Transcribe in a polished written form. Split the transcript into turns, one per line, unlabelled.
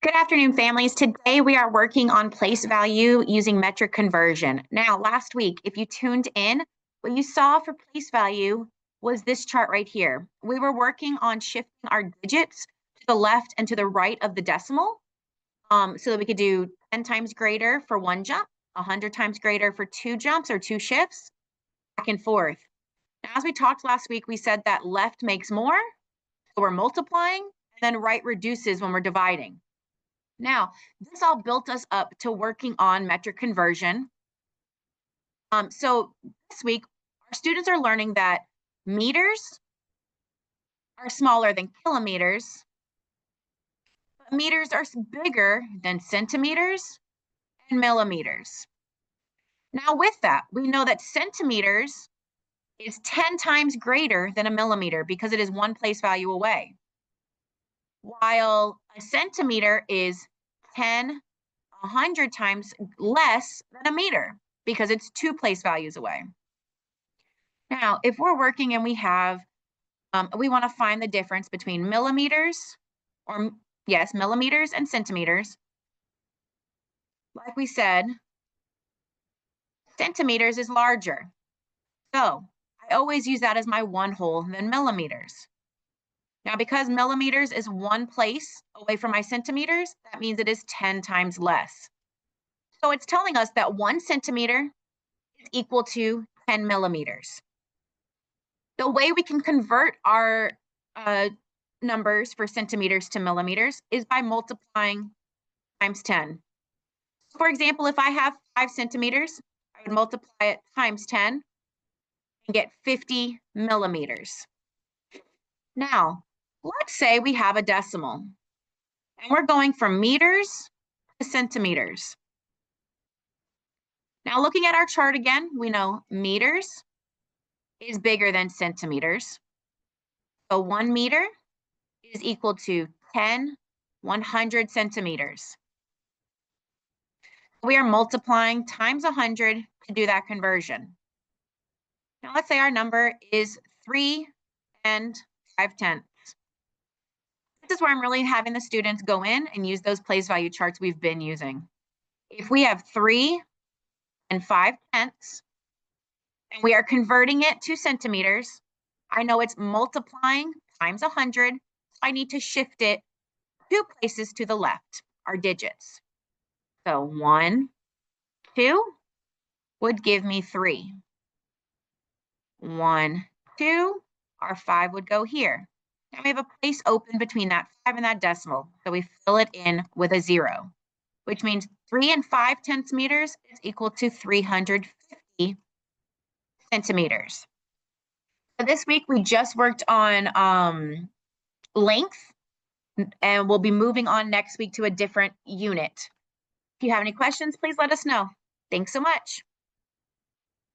Good afternoon, families. Today we are working on place value using metric conversion. Now, last week, if you tuned in, what you saw for place value was this chart right here. We were working on shifting our digits to the left and to the right of the decimal so that we could do 10 times greater for one jump, 100 times greater for two jumps or two shifts, back and forth. Now, as we talked last week, we said that left makes more, so we're multiplying, and then right reduces when we're dividing. Now, this all built us up to working on metric conversion. So this week, our students are learning that meters are smaller than kilometers, but meters are bigger than centimeters and millimeters. Now, with that, we know that centimeters is 10 times greater than a millimeter because it is one place value away, while a centimeter is 10, 100 times less than a meter because it's two place values away. Now, if we're working and we have, we want to find the difference between millimeters, or yes, millimeters and centimeters. Like we said, centimeters is larger. So I always use that as my one whole than millimeters. Now, because millimeters is one place away from my centimeters, that means it is 10 times less. So it's telling us that 1 centimeter is equal to 10 millimeters. The way we can convert our numbers for centimeters to millimeters is by multiplying times 10. For example, if I have 5 centimeters, I would multiply it times 10 and get 50 millimeters. Now, let's say we have a decimal, and we're going from meters to centimeters. Now, looking at our chart again, we know meters is bigger than centimeters. So 1 meter is equal to 10 100 centimeters. We are multiplying times 100 to do that conversion. Now let's say our number is 3 and 5/10. This is where I'm really having the students go in and use those place value charts we've been using. If we have 3 and 5/10, and we are converting it to centimeters, I know it's multiplying times 100, so I need to shift it 2 places to the left, our digits. So 1, 2 would give me 3. 1, 2, our 5 would go here. Now we have a place open between that 5 and that decimal, so we fill it in with a 0, which means 3 and 5/10 meters is equal to 350 centimeters. So this week we just worked on length, and we'll be moving on next week to a different unit. If you have any questions, please let us know. Thanks so much.